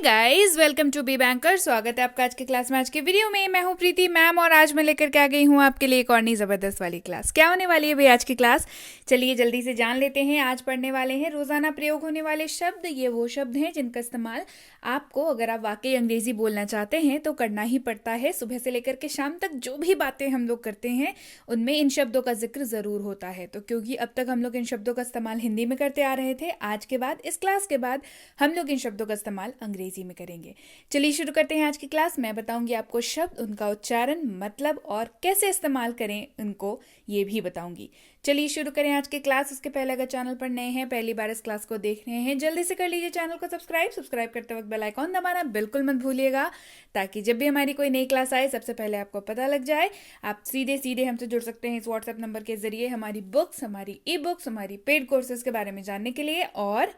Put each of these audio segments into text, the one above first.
Guys, welcome to Be Banker. स्वागत है आपका आज के क्लास में। आज के वीडियो में मैं हूं प्रीति मैम और आज मैं लेकर के आ गई हूं आपके लिए एक और नई ज़बरदस्त वाली क्लास। क्या होने वाली है भाई आज की क्लास? चलिए जल्दी से जान लेते हैं। आज पढ़ने वाले हैं रोज़ाना प्रयोग होने वाले शब्द। ये वो शब्द हैं जिनका इस्तेमाल आपको, अगर आप वाकई अंग्रेज़ी बोलना चाहते हैं तो करना ही पड़ता है। सुबह से लेकर के शाम तक जो भी बातें हम लोग करते हैं उनमें इन शब्दों का जिक्र ज़रूर होता है। तो क्योंकि अब तक हम लोग इन शब्दों का इस्तेमाल हिंदी में करते आ रहे थे, आज के बाद इस क्लास के बाद हम लोग इन शब्दों का इस्तेमाल अंग्रेजी में करेंगे। चलिए शुरू करते हैं आज की क्लास। मैं बताऊंगी आपको शब्द, उनका उच्चारण, मतलब और कैसे इस्तेमाल करें उनको, ये भी बताऊंगी। चलिए शुरू करें आज की क्लास। उसके पहले अगर चैनल पर नए हैं, पहली बार इस क्लास को देख रहे हैं, जल्दी से कर लीजिए चैनल को सब्सक्राइब करते वक्त बेल आइकॉन दबाना बिल्कुल मत भूलिएगा, ताकि जब भी हमारी कोई नई क्लास आए सबसे पहले आपको पता लग जाए। आप सीधे सीधे हमसे जुड़ सकते हैं इस व्हाट्सएप नंबर के जरिए हमारी बुक्स, हमारी ई बुक्स, हमारी पेड कोर्सेज के बारे में जानने के लिए, और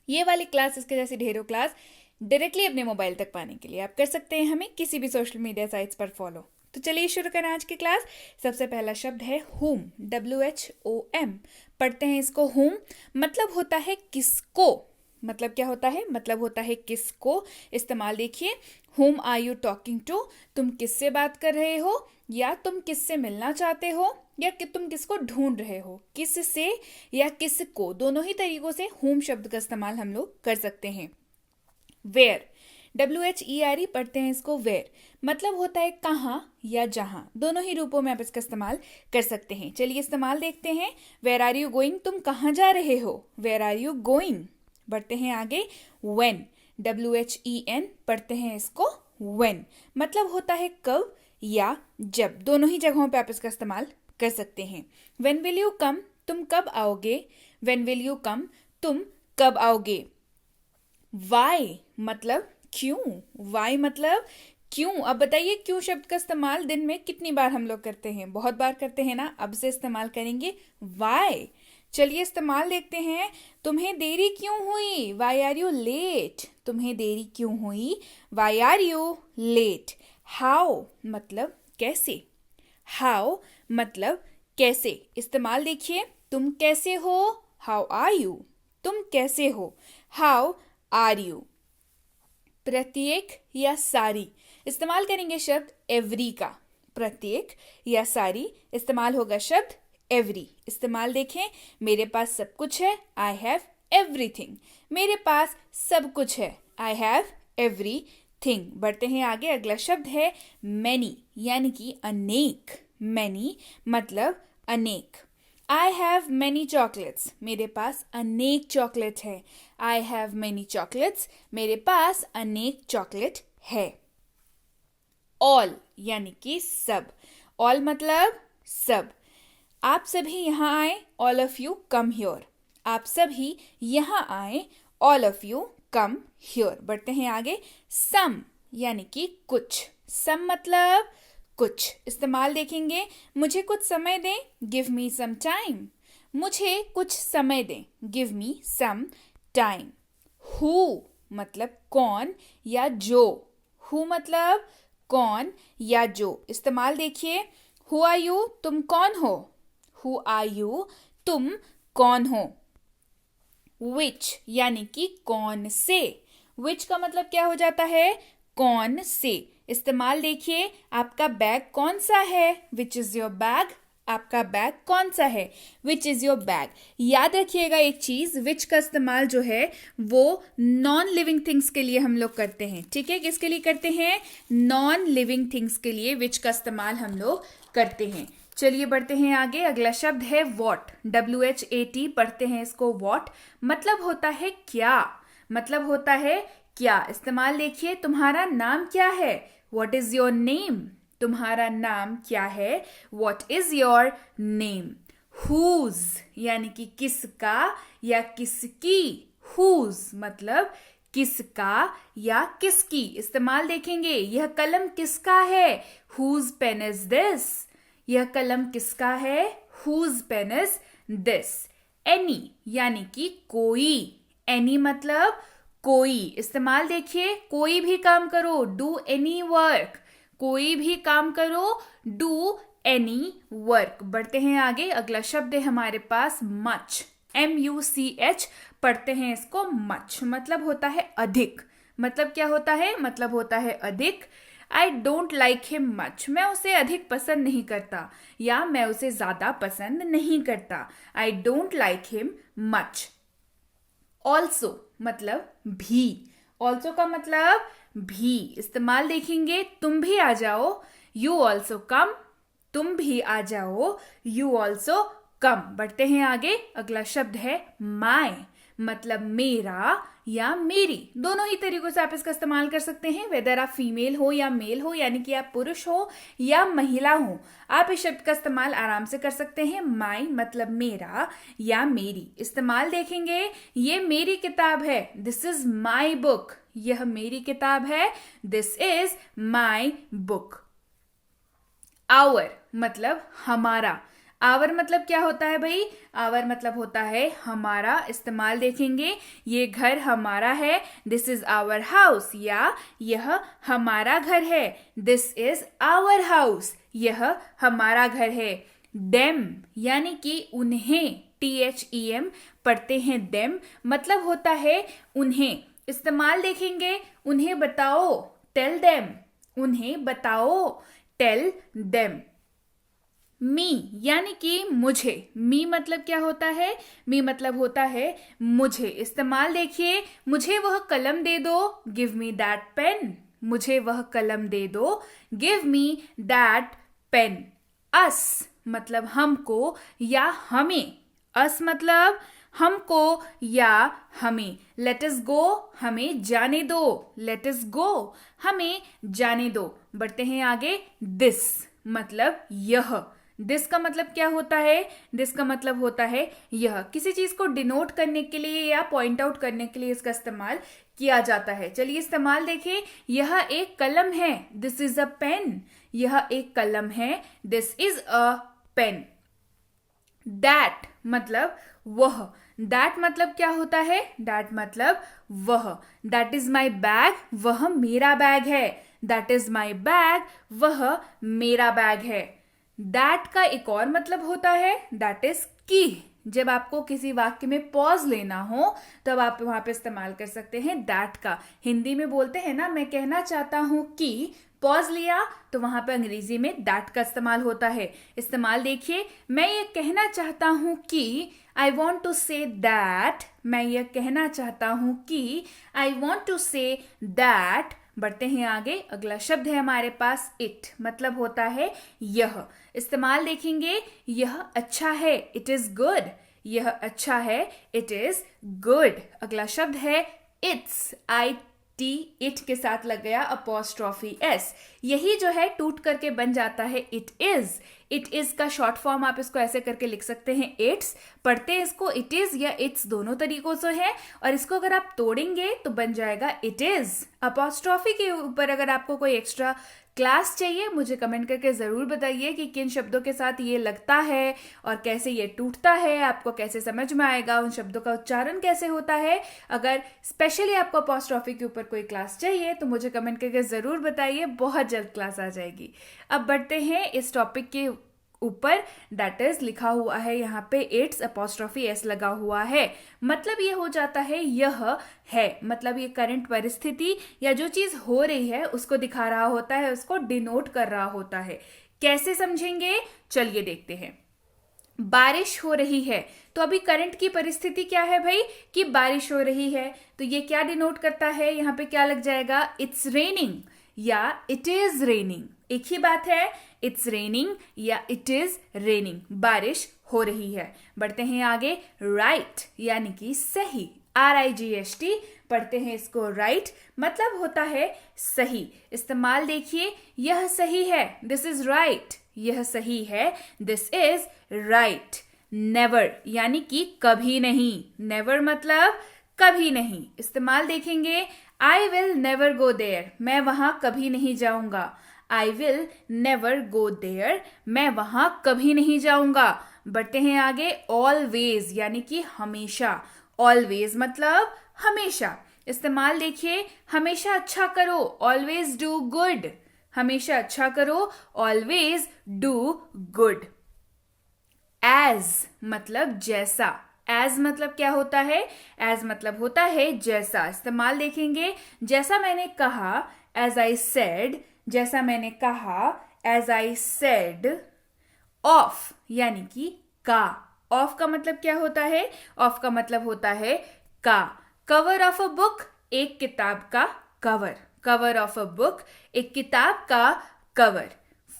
ये वाली क्लास, इसके जैसी ढेरों क्लास डायरेक्टली अपने मोबाइल तक पाने के लिए आप कर सकते हैं हमें किसी भी सोशल मीडिया साइट्स पर फॉलो। तो चलिए शुरू करें आज की क्लास। सबसे पहला शब्द है whom, WHOM। पढ़ते हैं इसको। whom मतलब होता है किसको। मतलब क्या होता है? मतलब होता है किसको। इस्तेमाल देखिए, whom are you talking to? तुम किससे बात कर रहे हो, या तुम किससे मिलना चाहते हो, या कि तुम किसको ढूंढ रहे हो। किससे या किसको, दोनों ही तरीकों से whom शब्द का इस्तेमाल हम लोग कर सकते हैं। वेयर, WHERE पढ़ते हैं इसको। वेयर मतलब होता है कहाँ या जहाँ, दोनों ही रूपों में आप इसका इस्तेमाल कर सकते हैं। चलिए इस्तेमाल देखते हैं। वेयर आर यू गोइंग, तुम कहाँ जा रहे हो। Where are you going. बढ़ते हैं आगे। व्हेन, WHEN पढ़ते हैं इसको। व्हेन मतलब होता है कब या जब, दोनों ही जगहों पे आप इसका इस्तेमाल कर सकते हैं। व्हेन विल यू कम, तुम कब आओगे। व्हेन विल यू कम, तुम कब आओगे। वाई मतलब क्यों। वाई मतलब क्यों। अब बताइए क्यों शब्द का इस्तेमाल दिन में कितनी बार हम लोग करते हैं? बहुत बार करते हैं ना। अब से इस्तेमाल करेंगे वाई। चलिए इस्तेमाल देखते हैं। तुम्हें देरी क्यों हुई। Why are you late. तुम्हें देरी क्यों हुई। Why are you late. How मतलब कैसे। हाउ मतलब कैसे। इस्तेमाल देखिए। तुम कैसे हो, हाउ आर यू। तुम कैसे हो, हाउ आर यू। प्रत्येक या सारी, इस्तेमाल करेंगे शब्द एवरी का। प्रत्येक या सारी, इस्तेमाल होगा शब्द एवरी। इस्तेमाल देखें। मेरे पास सब कुछ है, आई हैव एवरीथिंग। मेरे पास सब कुछ है, आई हैव एवरीथिंग। बढ़ते हैं आगे। अगला शब्द है मैनी, यानी कि अनेक। मैनी मतलब अनेक। आई हैव मैनी चॉकलेट्स, मेरे पास अनेक चॉकलेट है। आई हैव मैनी चॉकलेट्स, मेरे पास अनेक चॉकलेट है। ऑल यानी कि सब। ऑल मतलब सब। आप सभी यहाँ आए, all of you come here. आप सभी यहाँ आए, all of you come here. बढ़ते हैं आगे। सम यानी कि कुछ। सम मतलब कुछ। इस्तेमाल देखेंगे। मुझे कुछ समय दें, गिव मी सम टाइम। मुझे कुछ समय दें, give me some time. Who मतलब कौन या जो। हु मतलब कौन या जो। इस्तेमाल देखिए। हु आर यू, तुम कौन हो। हु आर यू, तुम कौन हो। विच यानी कि कौन से। विच का मतलब क्या हो जाता है? कौन से। इस्तेमाल देखिए। आपका बैग कौन सा है, विच इज योर बैग। आपका बैग कौन सा है, विच इज योर बैग। याद रखिएगा एक चीज, विच का इस्तेमाल जो है वो नॉन लिविंग थिंग्स के लिए हम लोग करते हैं। ठीक है, किसके लिए करते हैं? नॉन लिविंग थिंग्स के लिए विच का इस्तेमाल हम लोग करते हैं। चलिए बढ़ते हैं आगे। अगला शब्द है वॉट, WHAT पढ़ते हैं इसको। वॉट मतलब होता है क्या। मतलब होता है क्या। इस्तेमाल देखिए। तुम्हारा नाम क्या है, वॉट इज योर नेम। तुम्हारा नाम क्या है, what is your name. Whose यानी कि किसका या किसकी। हुज मतलब किसका या किसकी। इस्तेमाल देखेंगे। यह कलम किसका है, हुज पेन इज दिस। यह कलम किसका है, whose pen is this. Any यानी कि कोई। एनी मतलब कोई। इस्तेमाल देखिए। कोई भी काम करो, डू एनी वर्क। कोई भी काम करो, डू एनी वर्क। बढ़ते हैं आगे। अगला शब्द है हमारे पास मच, MUCH पढ़ते हैं इसको। मच मतलब होता है अधिक। मतलब क्या होता है? मतलब होता है अधिक। I don't like him much, मैं उसे अधिक पसंद नहीं करता या मैं उसे ज्यादा पसंद नहीं करता। I don't like him much. Also मतलब भी। ऑल्सो का मतलब भी। इस्तेमाल देखेंगे, तुम भी आ जाओ, यू ऑल्सो कम। तुम भी आ जाओ, यू ऑल्सो कम। बढ़ते हैं आगे। अगला शब्द है माय, मतलब मेरा या मेरी। दोनों ही तरीकों से आप इसका इस्तेमाल कर सकते हैं, वेदर आप फीमेल हो या मेल हो, यानी कि आप पुरुष हो या महिला हो, आप इस शब्द का इस्तेमाल आराम से कर सकते हैं। माय मतलब मेरा या मेरी। इस्तेमाल देखेंगे, ये मेरी किताब है, दिस इज माई बुक। यह मेरी किताब है, this is my book. Our मतलब हमारा। आवर मतलब क्या होता है भाई? आवर मतलब होता है हमारा। इस्तेमाल देखेंगे, ये घर हमारा है, दिस इज आवर हाउस, या यह हमारा घर है, दिस इज आवर हाउस, यह हमारा घर है। देम यानी कि उन्हें, THEM पढ़ते हैं देम, मतलब होता है उन्हें। इस्तेमाल देखेंगे, उन्हें बताओ, टेल देम। उन्हें बताओ, टेल देम। मी यानी कि मुझे। मी मतलब क्या होता है? मी मतलब होता है मुझे। इस्तेमाल देखिए, मुझे वह कलम दे दो, गिव मी दैट पेन। मुझे वह कलम दे दो, गिव मी दैट पेन। अस मतलब हमको या हमें। अस मतलब हमको या हमें। लेट अस गो, हमें जाने दो। लेट अस गो, हमें जाने दो। बढ़ते हैं आगे। दिस मतलब यह। दिस का मतलब क्या होता है? दिस का मतलब होता है यह। किसी चीज को डिनोट करने के लिए या पॉइंट आउट करने के लिए इसका इस्तेमाल किया जाता है। चलिए इस्तेमाल देखें, यह एक कलम है, दिस इज अ पेन। यह एक कलम है, this is a pen. That मतलब वह। दैट मतलब क्या होता है? दैट मतलब वह। दैट इज माई बैग, वह मेरा बैग है। दैट इज माई बैग, वह मेरा बैग है। दैट का एक और मतलब होता है, दैट इज की। जब आपको किसी वाक्य में पॉज लेना हो तब आप वहां पे इस्तेमाल कर सकते हैं दैट का। हिंदी में बोलते हैं ना, मैं कहना चाहता हूं कि, पॉज लिया तो वहां पे अंग्रेजी में दैट का इस्तेमाल होता है। इस्तेमाल देखिए, मैं ये कहना चाहता हूं कि, I want to say that. मैं ये कहना चाहता हूं कि, I want to say that. बढ़ते हैं आगे। अगला शब्द है हमारे पास इट, मतलब होता है यह। इस्तेमाल देखेंगे, यह अच्छा है, इट इज गुड। यह अच्छा है, इट इज गुड। अगला शब्द है इट्स, इट के साथ लग गया अपॉस्ट्रॉफी s। यही जो है टूट करके बन जाता है इट इज। इट इज का शॉर्ट फॉर्म आप इसको ऐसे करके लिख सकते हैं इट्स। पढ़ते हैं इसको इट इज या इट्स, दोनों तरीकों से है। और इसको अगर आप तोड़ेंगे तो बन जाएगा इट इज। अपॉस्ट्रॉफी के ऊपर अगर आपको कोई एक्स्ट्रा क्लास चाहिए, मुझे कमेंट करके ज़रूर बताइए कि किन शब्दों के साथ ये लगता है और कैसे ये टूटता है, आपको कैसे समझ में आएगा, उन शब्दों का उच्चारण कैसे होता है। अगर स्पेशली आपको अपॉस्ट्रॉफी के ऊपर कोई क्लास चाहिए तो मुझे कमेंट करके ज़रूर बताइए, बहुत जल्द क्लास आ जाएगी। अब बढ़ते हैं इस टॉपिक के ऊपर, दैट इज लिखा हुआ है यहाँ पे इट्स, अपॉस्ट्रॉफी s लगा हुआ है। मतलब ये हो जाता है यह है, मतलब ये करंट परिस्थिति या जो चीज हो रही है उसको दिखा रहा होता है, उसको डिनोट कर रहा होता है। कैसे समझेंगे? चलिए देखते हैं। बारिश हो रही है, तो अभी करंट की परिस्थिति क्या है भाई? कि बारिश हो रही है। तो ये क्या डिनोट करता है? यहाँ पे क्या लग जाएगा? इट्स रेनिंग या इट इज रेनिंग, एक ही बात है। इट्स रेनिंग या इट इज रेनिंग, बारिश हो रही है। बढ़ते हैं आगे। राइट यानी कि सही, RIGHT पढ़ते हैं इसको राइट, मतलब होता है सही। इस्तेमाल देखिए, यह सही है, दिस इज राइट। यह सही है, दिस इज राइट। नेवर यानी कि कभी नहीं। नेवर मतलब कभी नहीं। इस्तेमाल देखेंगे, I will never go there, मैं वहां कभी नहीं जाऊंगा। I will never go there, मैं वहां कभी नहीं जाऊंगा। बढ़ते हैं आगे। ऑलवेज यानी कि हमेशा। ऑलवेज मतलब हमेशा। इस्तेमाल देखिए, हमेशा अच्छा करो, ऑलवेज डू गुड। हमेशा अच्छा करो, ऑलवेज डू गुड। एज मतलब जैसा। एज मतलब क्या होता है? एज मतलब होता है जैसा। इस्तेमाल देखेंगे, जैसा मैंने कहा, एज आई सेड, जैसा मैंने कहा, एज आई सेड। ऑफ यानी कि का। ऑफ का मतलब क्या होता है? ऑफ का मतलब होता है का। कवर ऑफ अ बुक, एक किताब का cover. Cover of a book, एक किताब का कवर।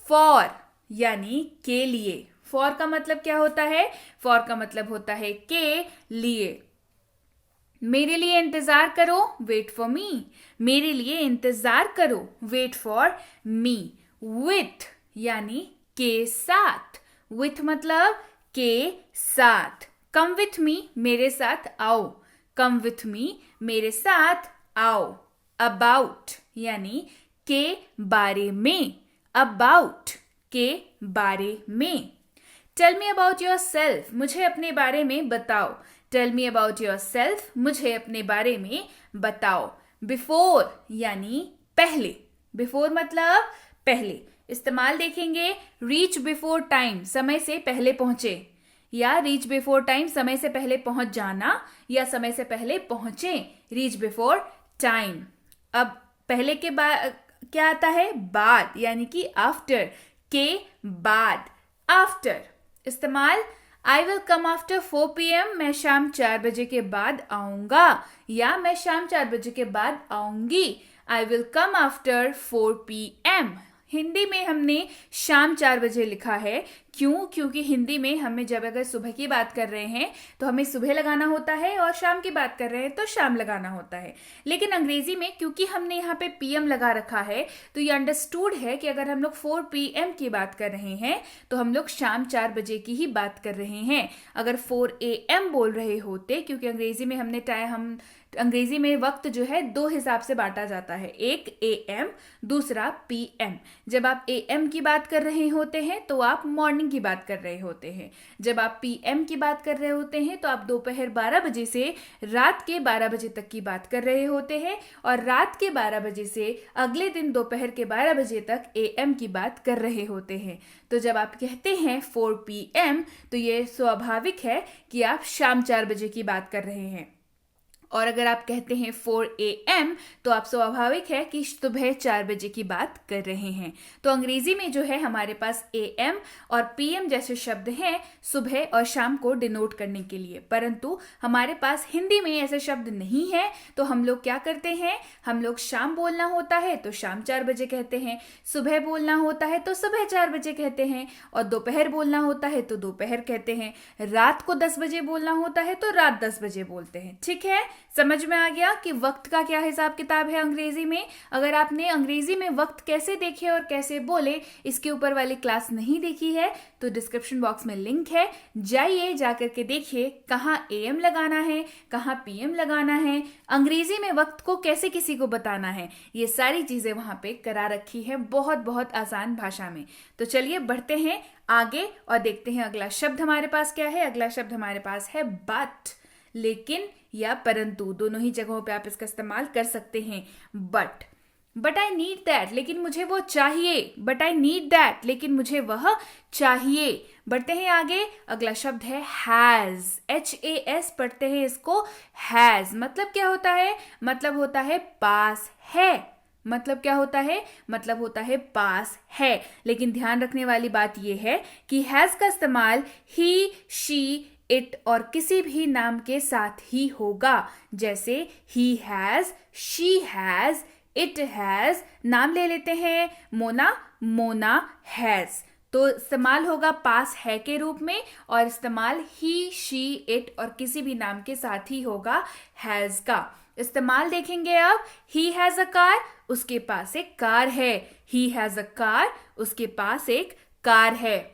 फॉर यानी के लिए। फॉर का मतलब क्या होता है? फॉर का मतलब होता है के लिए। मेरे लिए इंतजार करो, वेट फॉर मी। मेरे लिए इंतजार करो, वेट फॉर मी। विथ यानी के साथ। विथ मतलब के साथ। कम विथ मी, मेरे साथ आओ। कम विथ मी, मेरे साथ आओ। अबाउट यानी के बारे में। अबाउट के बारे में। Tell me about yourself, मुझे अपने बारे में बताओ। Tell me about yourself, मुझे अपने बारे में बताओ। बिफोर यानी पहले। बिफोर मतलब पहले। इस्तेमाल देखेंगे, रीच बिफोर टाइम, समय से पहले पहुंचे, या रीच बिफोर टाइम, समय से पहले पहुंच जाना, या समय से पहले पहुंचे। Reach before time. अब पहले के बाद क्या आता है? बाद यानी कि आफ्टर, के बाद। आफ्टर। इस्तेमाल, I will come after 4 PM, मैं शाम 4 बजे के बाद आऊंगा, या मैं शाम 4 बजे के बाद आऊंगी। I will come after 4 PM। Hindi में हमने शाम 4 बजे लिखा है। क्यों? क्योंकि हिंदी में हमें जब अगर सुबह की बात कर रहे हैं तो हमें सुबह लगाना होता है, और शाम की बात कर रहे हैं तो शाम लगाना होता है। लेकिन अंग्रेजी में क्योंकि हमने यहाँ पे PM लगा रखा है, तो ये अंडरस्टूड है कि अगर हम लोग 4 PM की बात कर रहे हैं तो हम लोग शाम 4 बजे की ही बात कर रहे हैं। अगर 4 AM बोल रहे होते, क्योंकि अंग्रेजी में अंग्रेजी में वक्त जो है 2 हिसाब से बांटा जाता है, एक AM, दूसरा PM। जब आप AM की बात कर रहे होते हैं तो आप मॉर्निंग की बात कर रहे होते हैं। जब आप PM की बात कर रहे होते हैं तो आप दोपहर 12 बजे से रात के 12 बजे तक की बात कर रहे होते हैं, और रात के 12 बजे से अगले दिन दोपहर के 12 बजे तक AM की बात कर रहे होते हैं। तो जब आप कहते हैं 4 PM, तो ये स्वाभाविक है कि आप शाम 4 बजे की बात कर रहे हैं। और अगर आप कहते हैं 4 AM, तो आप स्वाभाविक है कि सुबह 4 बजे की बात कर रहे हैं। तो अंग्रेजी में जो है हमारे पास AM और PM जैसे शब्द हैं सुबह और शाम को डिनोट करने के लिए, परंतु हमारे पास हिंदी में ऐसे शब्द नहीं है। तो हम लोग क्या करते हैं? हम लोग शाम बोलना होता है तो शाम 4 बजे कहते हैं, सुबह बोलना होता है तो सुबह 4 बजे कहते हैं, और दोपहर बोलना होता है तो दोपहर कहते हैं, रात को 10 बजे बोलना होता है तो रात 10 बजे बोलते हैं। ठीक है, समझ में आ गया कि वक्त का क्या हिसाब किताब है अंग्रेजी में। अगर आपने अंग्रेजी में वक्त कैसे देखे और कैसे बोले, इसके ऊपर वाली क्लास नहीं देखी है तो डिस्क्रिप्शन बॉक्स में लिंक है, जाइए जाकर के देखिए कहाँ AM लगाना है, कहाँ PM लगाना है, अंग्रेजी में वक्त को कैसे किसी को बताना है, ये सारी चीजें वहां पे करा रखी है बहुत बहुत आसान भाषा में। तो चलिए बढ़ते हैं आगे और देखते हैं अगला शब्द हमारे पास क्या है। अगला शब्द हमारे पास है बट, लेकिन या परंतु, दोनों ही जगहों पे आप इसका इस्तेमाल कर सकते हैं। बट आई नीड दैट, लेकिन मुझे वो चाहिए। बट आई नीड दैट, लेकिन मुझे वह चाहिए। बढ़ते हैं आगे, अगला शब्द है हैज। HAS पढ़ते हैं इसको, हैज। मतलब क्या होता है? मतलब होता है पास है। मतलब क्या होता है? मतलब होता है पास है। लेकिन ध्यान रखने वाली बात यह है कि हैज का इस्तेमाल ही, शी, इट और किसी भी नाम के साथ ही होगा। जैसे he has, she has, it has. नाम ले लेते हैं मोना, मोना हैज। तो इस्तेमाल होगा पास है के रूप में, और इस्तेमाल ही, शी, इट और किसी भी नाम के साथ ही होगा हैज का। इस्तेमाल देखेंगे अब, ही हैज अ कार, उसके पास एक कार है। ही हैज अ कार, उसके पास एक कार है।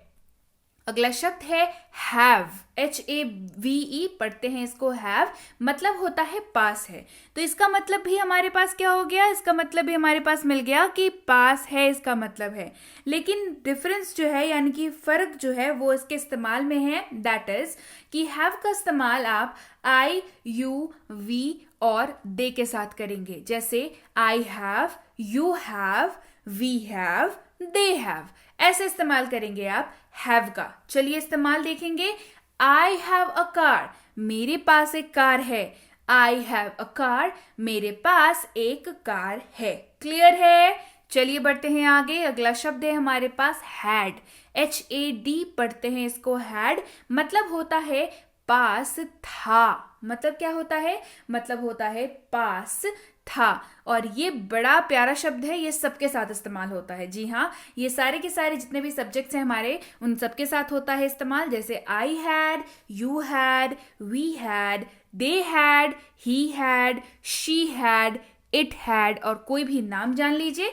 अगला शब्द है हैव। HAVE पढ़ते हैं इसको, हैव। मतलब होता है पास है। तो इसका मतलब भी हमारे पास क्या हो गया? इसका मतलब भी हमारे पास मिल गया कि पास है इसका मतलब है। लेकिन डिफरेंस जो है, यानी कि फर्क जो है वो इसके इस्तेमाल में है। दैट इज कि हैव का इस्तेमाल आप I, you, we और they के साथ करेंगे। जैसे I have, you have, we have, they have, ऐसे इस्तेमाल करेंगे आप हैव का। चलिए इस्तेमाल देखेंगे। I have a car, मेरे पास एक कार है। आई हैव अ कार, मेरे पास एक कार है। क्लियर है? चलिए बढ़ते हैं आगे। अगला शब्द है हमारे पास हैड। HAD पढ़ते हैं इसको। हैड मतलब होता है पास था। मतलब क्या होता है? मतलब होता है पास था। और ये बड़ा प्यारा शब्द है, ये सबके साथ इस्तेमाल होता है। जी हाँ, ये सारे के सारे जितने भी सब्जेक्ट्स हैं हमारे, उन सबके साथ होता है इस्तेमाल। जैसे I had, you had, we had, they had, he had, she had, it had, और कोई भी नाम जान लीजिए।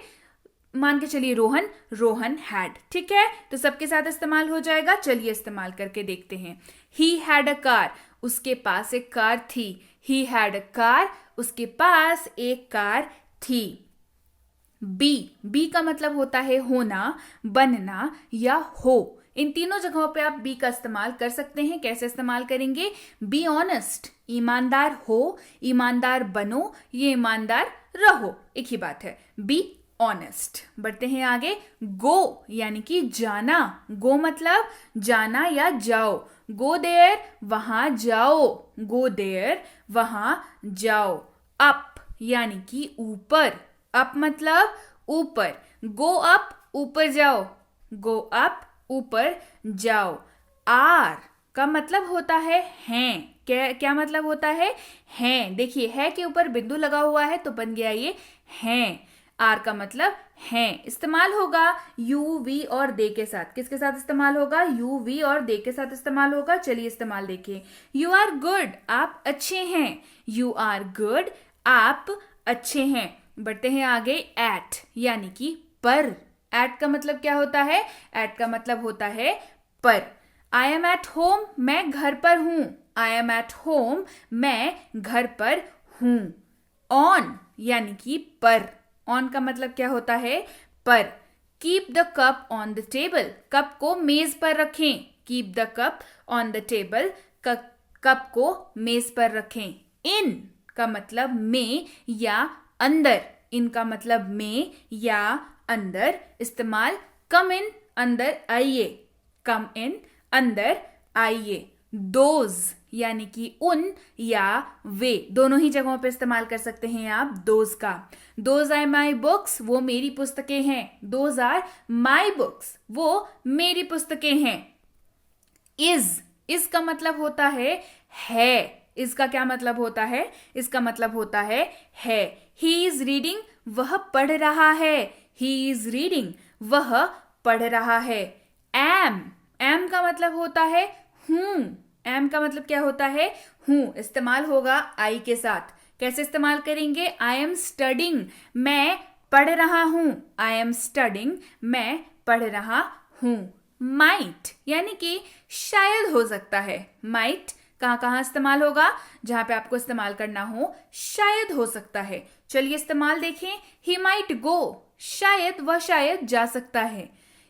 मान के चलिए रोहन, रोहन हैड। ठीक है, तो सबके साथ इस्तेमाल हो जाएगा। चलिए इस्तेमाल करके देखते हैं। ही हैड अ कार, उसके पास एक कार थी। ही हैड अ कार, उसके पास एक कार थी। बी का मतलब होता है होना, बनना या हो। इन तीनों जगहों पे आप बी का इस्तेमाल कर सकते हैं। कैसे इस्तेमाल करेंगे? बी ऑनेस्ट, ईमानदार हो, ईमानदार बनो, ये ईमानदार रहो, एक ही बात है। Be honest. बढ़ते हैं आगे। गो यानी कि जाना। गो मतलब जाना या जाओ। गो देयर, वहां जाओ। गो देयर, वहां जाओ। अप यानी कि ऊपर। अप मतलब ऊपर। गो अप, ऊपर जाओ। गो अप, ऊपर जाओ। आर का मतलब होता है हैं। क्या मतलब होता है? हैं। देखिए है के ऊपर बिंदु लगा हुआ है तो बन गया ये हैं। आर का मतलब हैं। इस्तेमाल होगा यू, वी और दे के साथ। किसके साथ इस्तेमाल होगा? यू, वी और दे के साथ इस्तेमाल होगा। चलिए इस्तेमाल देखिए। यू आर गुड, आप अच्छे हैं। यू आर गुड, आप अच्छे हैं। बढ़ते हैं आगे। एट यानी कि पर। एट का मतलब क्या होता है? एट का मतलब होता है पर। आई एम एट होम, मैं घर पर हूं। आई एम एट होम, मैं घर पर हूं। ऑन यानी कि पर। ऑन का मतलब क्या होता है? पर। Keep the cup on the table, cup को मेज पर रखें। Keep the cup on the table, cup को मेज पर रखें। इन का मतलब में या अंदर। इन का मतलब में या अंदर। इस्तेमाल कम इन, अंदर आइए। कम इन, अंदर आइए। दोज यानी कि उन या वे, दोनों ही जगहों पे इस्तेमाल कर सकते हैं आप दोज का। दोज आर माई बुक्स, वो मेरी पुस्तकें हैं। दोज आर माई बुक्स, वो मेरी पुस्तकें हैं। इज का मतलब होता है। इसका क्या मतलब होता है? इसका मतलब होता है। ही इज रीडिंग, वह पढ़ रहा है। ही इज रीडिंग, वह पढ़ रहा है। एम का मतलब होता है हूं। एम का मतलब क्या होता है? हूं। इस्तेमाल होगा आई के साथ। कैसे इस्तेमाल करेंगे? आई एम स्टडिंग, मैं पढ़ रहा हूं। आई एम स्टडिंग, मैं पढ़ रहा हूं। माइट यानी कि शायद हो सकता है। माइट कहाँ इस्तेमाल होगा? जहां पे आपको इस्तेमाल करना हो, शायद हो सकता है। चलिए इस्तेमाल देखें। ही माइट गो, शायद वह शायद जा सकता है।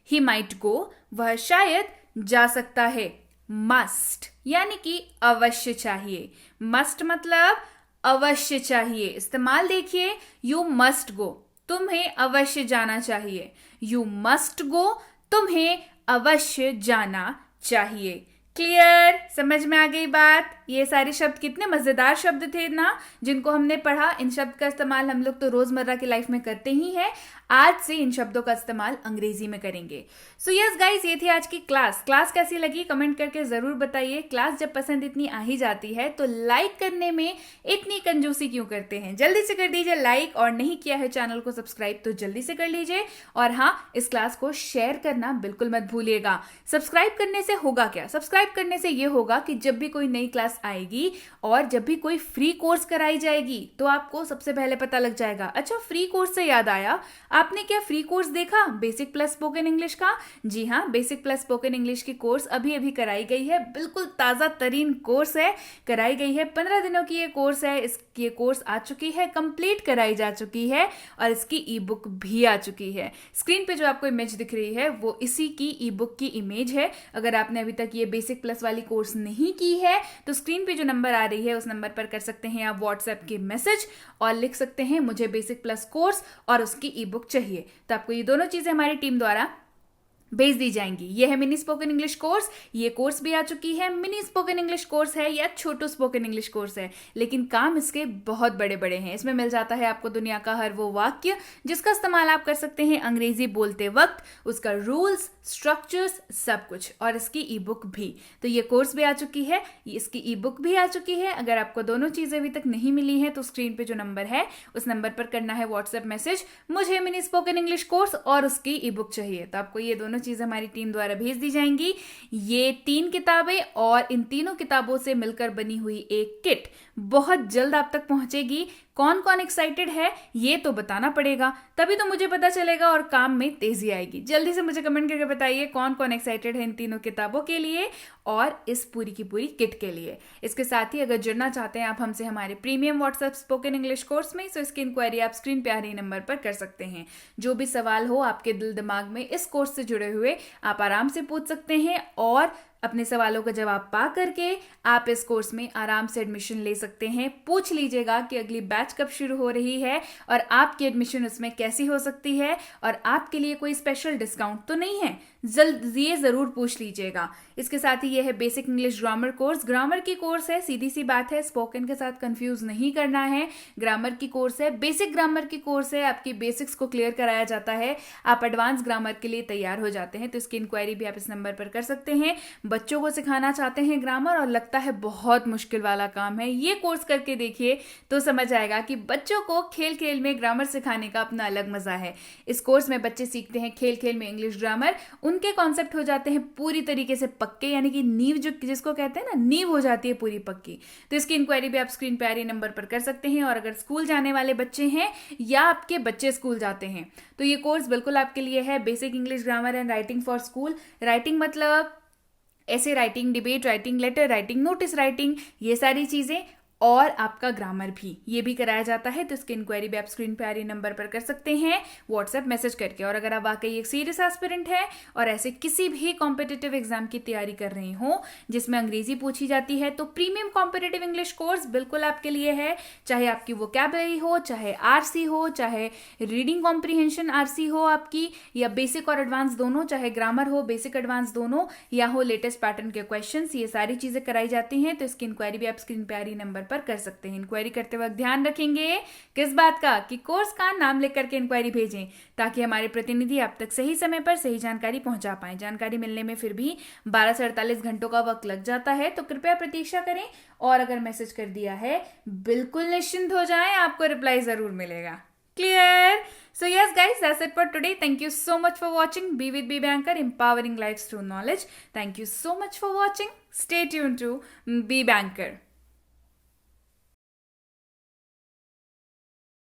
ही माइट गो, वह शायद जा सकता है। मस्ट यानी कि अवश्य चाहिए। मस्ट मतलब अवश्य चाहिए। इस्तेमाल देखिए। यू मस्ट गो, तुम्हें अवश्य जाना चाहिए। यू मस्ट गो, तुम्हें अवश्य जाना चाहिए। क्लियर? समझ में आ गई बात? ये सारे शब्द कितने मजेदार शब्द थे ना, जिनको हमने पढ़ा। इन शब्द का इस्तेमाल हम लोग तो रोजमर्रा की लाइफ में करते ही हैं। आज से इन शब्दों का इस्तेमाल अंग्रेजी में करेंगे। सो यस गाइस, ये थी आज की क्लास। कैसी लगी कमेंट करके जरूर बताइए। क्लास जब पसंद इतनी आ ही जाती है तो लाइक करने में इतनी कंजूसी क्यों करते हैं? जल्दी से कर दीजिए लाइक, और नहीं किया है चैनल को सब्सक्राइब तो जल्दी से कर लीजिए। और हाँ, इस क्लास को शेयर करना बिल्कुल मत भूलिएगा। सब्सक्राइब करने से होगा क्या? सब्सक्राइब करने से ये होगा कि जब भी कोई नई क्लास आएगी और जब भी कोई फ्री कोर्स कराई जाएगी तो आपको सबसे पहले पता लग जाएगा। अच्छा, फ्री कोर्स से याद आया, आपने क्या फ्री कोर्स देखा बेसिक प्लस स्पोकन इंग्लिश का? जी हाँ, बेसिक प्लस स्पोकन इंग्लिश की कोर्स अभी अभी कराई गई है। बिल्कुल ताज़ा तरीन कोर्स है, कराई गई है। 15 दिनों की ये कोर्स है। ये कोर्स आ चुकी है, कंप्लीट कराई जा चुकी है, और इसकी ई बुक भी आ चुकी है। स्क्रीन पे जो आपको इमेज दिख रही है वो इसी की ई बुक की इमेज है। अगर आपने अभी तक ये बेसिक प्लस वाली कोर्स नहीं की है तो स्क्रीन पे जो नंबर आ रही है उस नंबर पर कर सकते हैं आप व्हाट्सएप के मैसेज, और लिख सकते हैं मुझे बेसिक प्लस कोर्स और उसकी ई बुक चाहिए। तो आपको ये दोनों चीजें हमारी टीम द्वारा भेज दी जाएंगी। ये है मिनी स्पोकन इंग्लिश कोर्स। ये कोर्स भी आ चुकी है। मिनी स्पोकन इंग्लिश कोर्स है या छोटू स्पोकन इंग्लिश कोर्स है, लेकिन काम इसके बहुत बड़े बड़े हैं। इसमें मिल जाता है आपको दुनिया का हर वो वाक्य जिसका इस्तेमाल आप कर सकते हैं अंग्रेजी बोलते वक्त, उसका रूल्स, स्ट्रक्चर्स, सब कुछ, और इसकी ई बुक भी। तो ये कोर्स भी आ चुकी है, इसकी ई बुक भी आ चुकी है। अगर आपको दोनों चीजें अभी तक नहीं मिली हैं तो स्क्रीन पे जो नंबर है उस नंबर पर करना है व्हाट्सएप मैसेज, मुझे मिनी स्पोकन इंग्लिश कोर्स और उसकी ई बुक चाहिए। तो आपको ये दोनों चीजें हमारी टीम द्वारा भेज दी जाएंगी। ये 3 किताबें और इन तीनों किताबों से मिलकर बनी हुई एक किट बहुत जल्द आप तक पहुंचेगी। कौन कौन एक्साइटेड है ये तो बताना पड़ेगा, तभी तो मुझे पता चलेगा और काम में तेजी आएगी। जल्दी से मुझे कमेंट करके बताइए कौन कौन एक्साइटेड है इन तीनों किताबों के लिए और इस पूरी की पूरी किट के लिए। इसके साथ ही अगर जुड़ना चाहते हैं आप हमसे हमारे premium WhatsApp spoken English course में, तो इसकी इंक्वायरी आप स्क्रीन पे आ रही नंबर पर कर सकते हैं। जो भी सवाल हो आपके दिल दिमाग में इस कोर्स से जुड़े हुए, आप आराम से पूछ सकते हैं और अपने सवालों का जवाब पा करके आप इस कोर्स में आराम से एडमिशन ले सकते हैं। पूछ लीजिएगा कि अगली बैच कब शुरू हो रही है और आपकी एडमिशन उसमें कैसी हो सकती है और आपके लिए कोई स्पेशल डिस्काउंट तो नहीं है, जल्द ये जरूर पूछ लीजिएगा। इसके साथ ही ये है basic English grammar course. Grammar की कोर्स है, सीधी सी बात है, स्पोकन के साथ कंफ्यूज नहीं करना है। ग्रामर की कोर्स है, बेसिक ग्रामर की कोर्स है, आपकी बेसिक्स को क्लियर कराया जाता है, आप एडवांस ग्रामर के लिए तैयार हो जाते हैं। तो इसकी इंक्वायरी भी आप इस नंबर पर कर सकते हैं। बच्चों को सिखाना चाहते हैं ग्रामर और लगता है बहुत मुश्किल वाला काम है, ये कोर्स करके देखिए तो समझ आएगा कि बच्चों को खेल खेल में ग्रामर सिखाने का अपना अलग मजा है। इस कोर्स में बच्चे सीखते हैं खेल खेल में इंग्लिश ग्रामर, उनके कॉन्सेप्ट हो जाते हैं पूरी तरीके से पक्के, यानी कि नींव जो जिसको कहते हैं ना, नींव हो जाती है पूरी पक्की। तो इसकी इंक्वायरी भी आप स्क्रीन पे आ रही नंबर पर कर सकते हैं। और अगर स्कूल जाने वाले बच्चे हैं या आपके बच्चे स्कूल जाते हैं तो ये कोर्स बिल्कुल आपके लिए है। Basic English grammar and writing for school. Writing मतलब ऐसे writing, debate writing, letter writing, notice writing, ये सारी चीजें, और आपका ग्रामर भी, ये भी कराया जाता है। तो इसकी इंक्वायरी भी आप स्क्रीन पे आ रही नंबर पर कर सकते हैं व्हाट्सएप मैसेज करके। और अगर आप वाकई एक सीरियस एस्पिरेंट है और ऐसे किसी भी कॉम्पिटिटिव एग्जाम की तैयारी कर रहे हो जिसमें अंग्रेजी पूछी जाती है, तो प्रीमियम कॉम्पिटिटिव इंग्लिश कोर्स बिल्कुल आपके लिए है। चाहे आपकी वोकैबुलरी हो, चाहे आरसी हो, चाहे रीडिंग कॉम्प्रीहेंशन आरसी हो आपकी, या बेसिक और एडवांस दोनों, चाहे ग्रामर हो बेसिक एडवांस दोनों, या हो लेटेस्ट पैटर्न के क्वेश्चंस, ये सारी चीजें कराई जाती हैं। तो इसकी इंक्वायरी भी आप स्क्रीन पे आ रही नंबर पर कर सकते हैं। इंक्वायरी करते वक्त ध्यान रखेंगे किस बात का, कि कोर्स का नाम लिख करके इंक्वायरी भेजें ताकि हमारे प्रतिनिधि आप तक सही समय पर सही जानकारी पहुंचा पाए। जानकारी मिलने में फिर भी 12 से 48 घंटों का वक्त लग जाता है, तो कृपया प्रतीक्षा करें और अगर मैसेज कर दिया है बिल्कुल निश्चिंत हो जाएं, आपको रिप्लाई जरूर मिलेगा। Clear? So yes guys, that's it for today. Thank you so much for watching. Be with Be Banker, empowering lives through knowledge. Thank you so much for watching. Stay tuned to Be Banker.